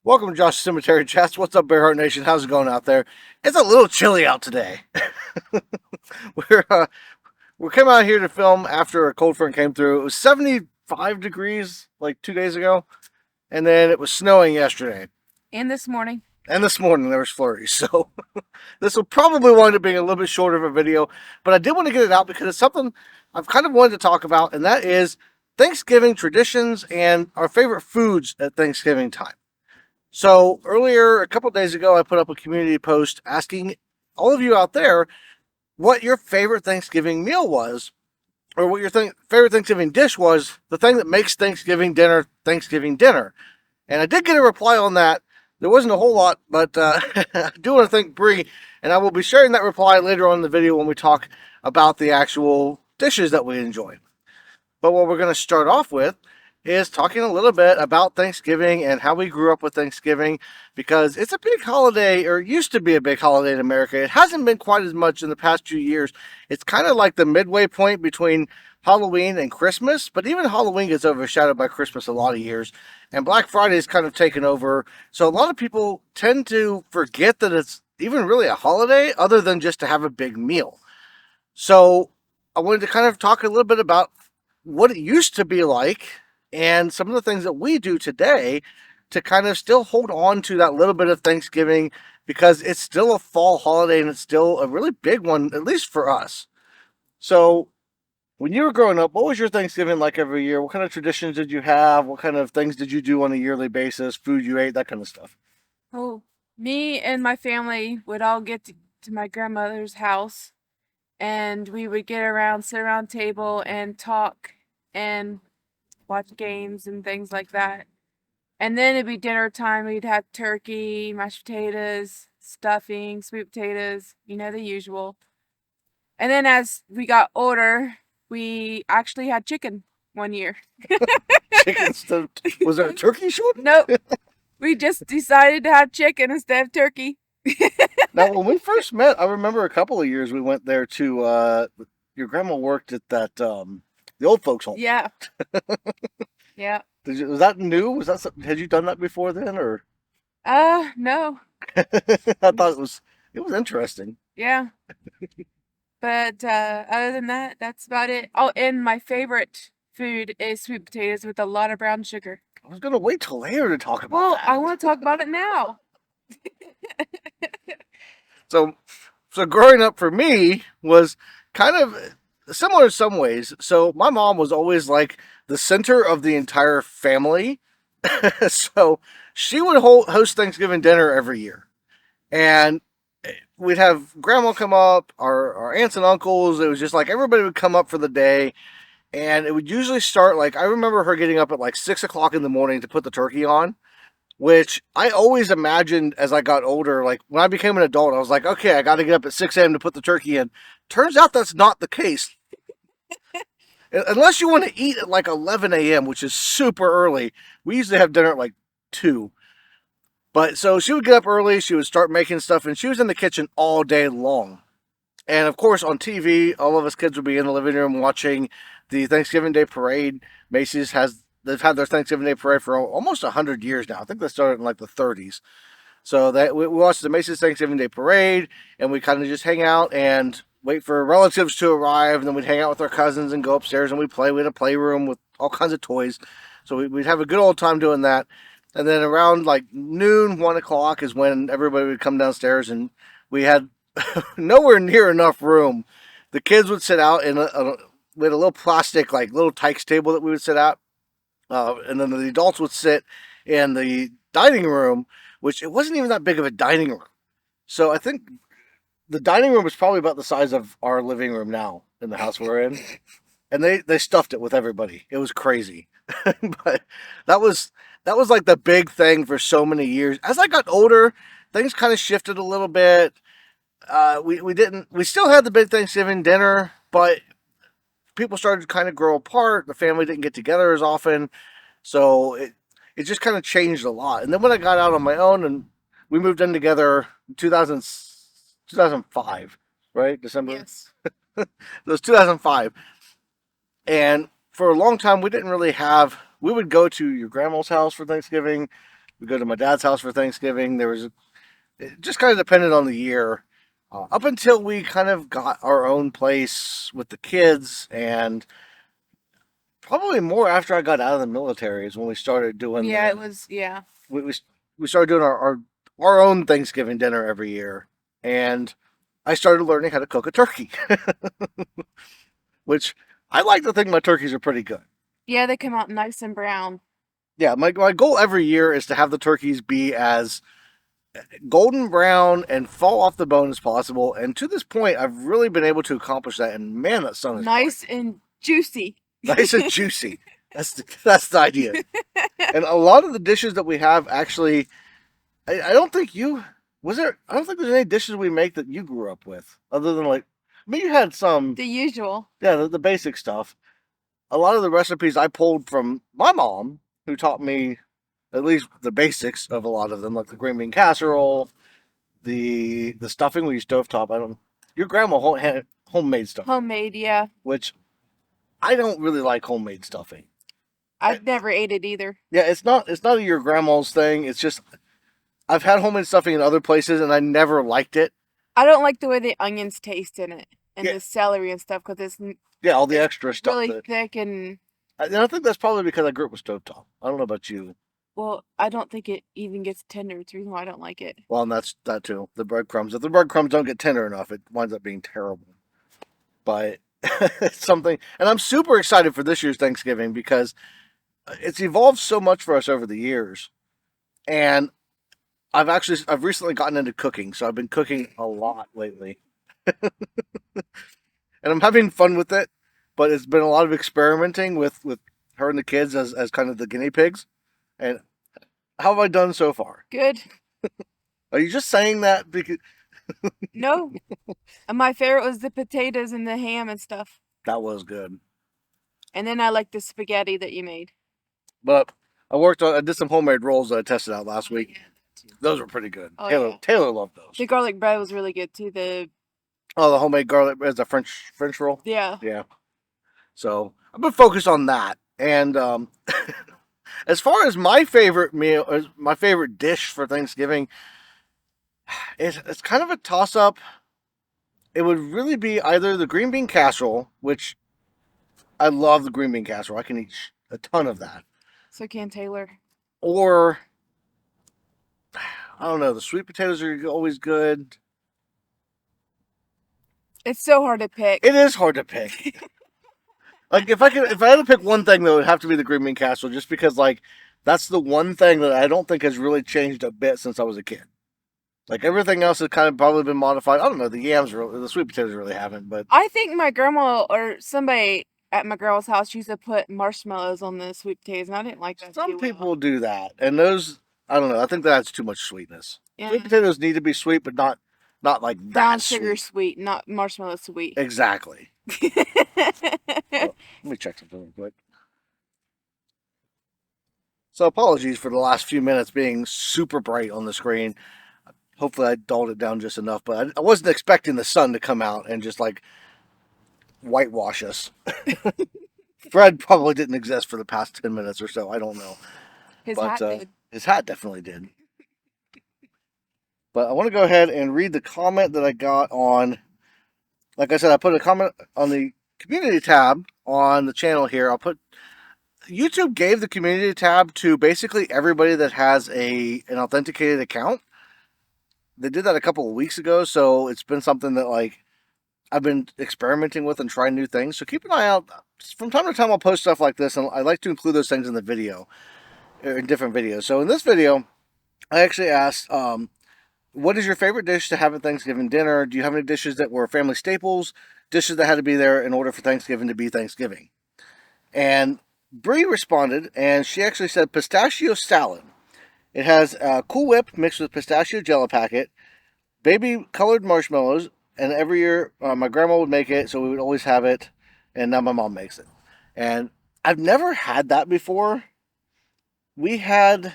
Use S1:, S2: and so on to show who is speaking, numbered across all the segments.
S1: Welcome to Josh's Cemetery Chats. What's up, Bearheart Nation? How's it going out there? It's a little chilly out today. we're uh, we came out here to film after a cold front came through. It was 75 degrees like 2 days ago, and then it was snowing yesterday.
S2: And this morning.
S1: And this morning there was flurries. So this will probably wind up being a little bit shorter of a video, but I did want to get it out because it's something I've kind of wanted to talk about, and that is Thanksgiving traditions and our favorite foods at Thanksgiving time. So earlier, a couple of days ago, I put up a community post asking all of you out there what your favorite Thanksgiving meal was, or what your favorite Thanksgiving dish was, the thing that makes Thanksgiving dinner Thanksgiving dinner. And I did get a reply on that. There wasn't a whole lot, but I do want to thank Bree, and I will be sharing that reply later on in the video when we talk about the actual dishes that we enjoy. But what we're going to start off with is talking a little bit about Thanksgiving and how we grew up with Thanksgiving, because it's a big holiday, or used to be a big holiday in America. It hasn't been quite as much in the past few years. It's kind of like the midway point between Halloween and Christmas, but even Halloween gets overshadowed by Christmas a lot of years, and Black Friday is kind of taken over. So a lot of people tend to forget that it's even really a holiday other than just to have a big meal. So I wanted to kind of talk a little bit about what it used to be like and some of the things that we do today to kind of still hold on to that little bit of Thanksgiving, because it's still a fall holiday and it's still a really big one, at least for us. So, when you were growing up, what was your Thanksgiving like every year? What kind of traditions did you have? What kind of things did you do on a yearly basis? Food you ate, that kind of stuff.
S2: Oh, me and my family would all get to my grandmother's house and we would get around, sit around the table and talk and watch games and things like that. And then it'd be dinner time. We'd have turkey, mashed potatoes, stuffing, sweet potatoes, the usual. And then as we got older, we actually had chicken one year.
S1: Chicken stuff. Was there a turkey shoot?
S2: Nope. We just decided to have chicken instead of turkey.
S1: Now, when we first met, I remember a couple of years we went there to. Your grandma worked at that the old folks home.
S2: Yeah. Yeah.
S1: Was that new? Was that something, had you done that before then, or?
S2: No.
S1: I thought it was interesting.
S2: Yeah. But other than that, that's about it. Oh, and my favorite food is sweet potatoes with a lot of brown sugar.
S1: I was gonna wait till later to talk about
S2: Well, I
S1: that.
S2: want to talk about it now.
S1: So, so growing up for me was kind of similar in some ways. So my mom was always like the center of the entire family. So she would host Thanksgiving dinner every year, and we'd have grandma come up, our aunts and uncles. It was just like everybody would come up for the day, and it would usually start like, I remember her getting up at like 6 o'clock in the morning to put the turkey on, which I always imagined as I got older. Like when I became an adult, I was like, okay, I got to get up at 6 a.m. to put the turkey in. Turns out that's not the case. Unless you want to eat at like 11 a.m., which is super early. We usually have dinner at like 2. But so she would get up early, she would start making stuff, and she was in the kitchen all day long. And of course, on TV, all of us kids would be in the living room watching the Thanksgiving Day parade. They've had their Thanksgiving Day parade for almost 100 years now. I think they started in like the 30s. So we watched the Macy's Thanksgiving Day parade, and we kind of just hang out and wait for relatives to arrive, and then we'd hang out with our cousins and go upstairs and we'd play. We had a playroom with all kinds of toys, so we'd have a good old time doing that. And then around like noon, 1 o'clock is when everybody would come downstairs, and we had nowhere near enough room. The kids would sit out in we had a little plastic like little tykes table that we would sit at, and then the adults would sit in the dining room, which it wasn't even that big of a dining room. So I think the dining room was probably about the size of our living room now in the house we're in, and they stuffed it with everybody. It was crazy, but that was that was like the big thing for so many years. As I got older, things kind of shifted a little bit. We still had the big Thanksgiving dinner, but people started to kind of grow apart. The family didn't get together as often, so it just kind of changed a lot. And then when I got out on my own and we moved in together in 2005, right? December.
S2: Yes.
S1: It was 2005. And for a long time, we didn't really have. We would go to your grandma's house for Thanksgiving. We go to my dad's house for Thanksgiving. It just kind of depended on the year. Up until we kind of got our own place with the kids, and probably more after I got out of the military is when we started doing
S2: Yeah, it was. Yeah,
S1: we, we started doing our own Thanksgiving dinner every year, and I started learning how to cook a turkey, which I like to think my turkeys are pretty good.
S2: yeah. They come out nice and brown.
S1: Yeah, my goal every year is to have the turkeys be as golden brown and fall off the bone as possible. And to this point, I've really been able to accomplish that. And man, that sun is
S2: Nice and juicy.
S1: nice and juicy. That's the idea. And a lot of the dishes that we have actually, I don't think you was there. I don't think there's any dishes we make that you grew up with, other than like, I mean, you had some,
S2: The usual.
S1: yeah, the basic stuff. A lot of the recipes I pulled from my mom, who taught me at least the basics of a lot of them, like the green bean casserole, the stuffing we use stovetop. I don't. Your grandma had homemade stuffing,
S2: Homemade, yeah.
S1: which I don't really like homemade stuffing.
S2: I've never ate it either.
S1: Yeah, it's not your grandma's thing. It's just I've had homemade stuffing in other places and I never liked it.
S2: I don't like the way the onions taste in it and
S1: Yeah.
S2: the celery and stuff because
S1: Yeah, all the
S2: it's
S1: extra stuff.
S2: really thick and
S1: And I think that's probably because I grew up with stovetop. I don't know about you.
S2: well, I don't think it even gets tender. It's the reason why I don't like it.
S1: Well, and that's that too. The breadcrumbs. If the breadcrumbs don't get tender enough, it winds up being terrible. But it's something, and I'm super excited for this year's Thanksgiving because it's evolved so much for us over the years, and I've recently gotten into cooking, so I've been cooking a lot lately, and I'm having fun with it. But it's been a lot of experimenting with her and the kids as kind of the guinea pigs. And how have I done so far?
S2: Good.
S1: Are you just saying that because
S2: No. And my favorite was the potatoes and the ham and stuff.
S1: that was good?
S2: And then I like the spaghetti that you made.
S1: But I did some homemade rolls that I tested out last week. Those were pretty good.
S2: Oh,
S1: Taylor
S2: yeah.
S1: Taylor loved those.
S2: The garlic bread was really good too.
S1: Oh, the homemade garlic as a French roll.
S2: Yeah.
S1: Yeah. So I've been focused on that. And as far as my favorite meal, as my favorite dish for Thanksgiving, it's kind of a toss up. It would really be either the green bean casserole, which I love the green bean casserole. I can eat a ton of that.
S2: So can Taylor.
S1: Or I don't know. The sweet potatoes are always good.
S2: It's so hard to pick.
S1: It is hard to pick. Like if I had to pick one thing, though, it would have to be the green bean casserole, just because like that's the one thing that I don't think has really changed a bit since I was a kid. Like everything else has kind of probably been modified. I don't know. The sweet potatoes really haven't, but
S2: I think my grandma or somebody at my grandma's house used to put marshmallows on the sweet potatoes, and I didn't like that.
S1: some
S2: too
S1: people do that, and those I don't know. I think that's too much sweetness.
S2: well.
S1: Sweet
S2: Yeah.
S1: potatoes need to be sweet, but not like
S2: Brown
S1: that
S2: sugar
S1: sweet.
S2: sweet, not marshmallow sweet.
S1: Exactly. Let me check something real quick. So apologies for the last few minutes being super bright on the screen. Hopefully I dulled it down just enough, but I wasn't expecting the sun to come out and just like whitewash us. Fred probably didn't exist for the past 10 minutes or so. I don't know.
S2: His
S1: But
S2: hat did.
S1: his hat definitely did. But I want to go ahead and read the comment that I got on. Like I said, I put a comment on the community tab on the channel here. YouTube gave the community tab to basically everybody that has an authenticated account. They did that a couple of weeks ago, so it's been something that like I've been experimenting with and trying new things. So keep an eye out. From time to time, I'll post stuff like this, and I like to include those things in the video, in different videos. So in this video, I actually asked, what is your favorite dish to have at Thanksgiving dinner? Do you have any dishes that were family staples, dishes that had to be there in order for Thanksgiving to be Thanksgiving? And Bree responded, and she actually said pistachio salad. It has Cool Whip mixed with pistachio Jello packet, baby colored marshmallows, and every year my grandma would make it, so we would always have it, and now my mom makes it. And I've never had that before. We had,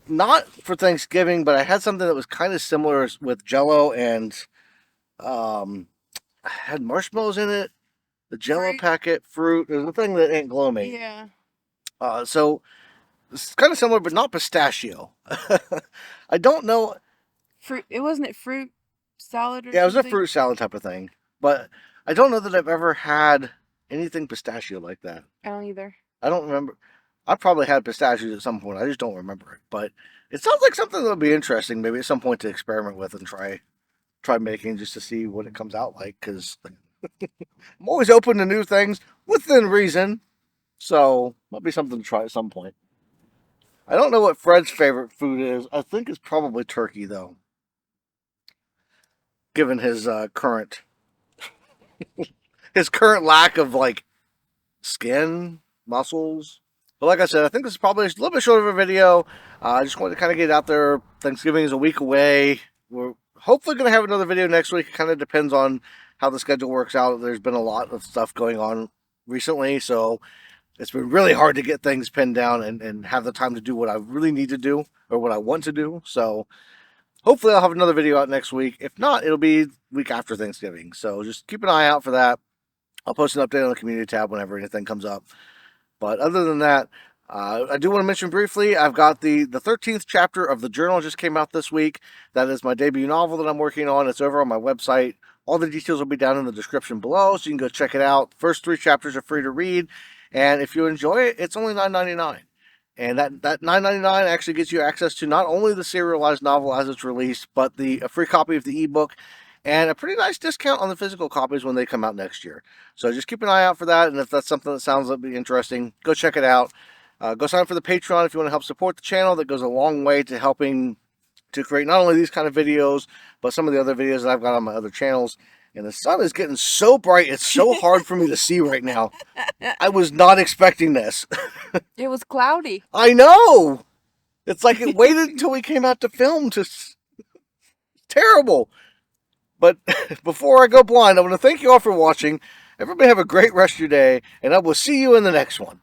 S1: not for Thanksgiving, but I had something that was kind of similar with Jello and had marshmallows in it, the Jello
S2: Fruit.
S1: packet, fruit. There's a thing that Aunt Glow made.
S2: Yeah.
S1: So It's kind of similar, but not pistachio. I don't know.
S2: Fruit. It wasn't it fruit salad or
S1: Yeah, it was a
S2: something.
S1: fruit salad type of thing, but I don't know that I've ever had anything pistachio like that.
S2: I don't either.
S1: I don't remember. I probably had pistachios at some point. I just don't remember it. But it sounds like something that'll be interesting, maybe at some point to experiment with and try making just to see what it comes out like. Because I'm always open to new things within reason. So might be something to try at some point. I don't know what Fred's favorite food is. I think it's probably turkey though, given his current lack of like skin, muscles. But like I said, I think this is probably a little bit short of a video. I just wanted to kind of get it out there. Thanksgiving is a week away. We're hopefully going to have another video next week. It kind of depends on how the schedule works out. There's been a lot of stuff going on recently, so it's been really hard to get things pinned down and have the time to do what I really need to do or what I want to do. So hopefully I'll have another video out next week. If not, it'll be week after Thanksgiving. So just keep an eye out for that. I'll post an update on the community tab whenever anything comes up. But other than that, I do want to mention briefly, I've got the 13th chapter of the journal just came out this week. That is my debut novel that I'm working on. It's over on my website. All the details will be down in the description below, so you can go check it out. First 3 chapters are free to read, and if you enjoy it, it's only $9.99. And that $9.99 actually gets you access to not only the serialized novel as it's released, but a free copy of the ebook and a pretty nice discount on the physical copies when they come out next year. So just keep an eye out for that, and if that's something that sounds like be interesting, go check it out. Go sign up for the Patreon if you want to help support the channel. That goes a long way to helping to create not only these kind of videos, but some of the other videos that I've got on my other channels. And the sun is getting so bright, it's so hard for me to see right now. I was not expecting this.
S2: It was cloudy.
S1: I know! It's like it waited until we came out to film to... Terrible! But before I go blind, I want to thank you all for watching. Everybody have a great rest of your day, and I will see you in the next one.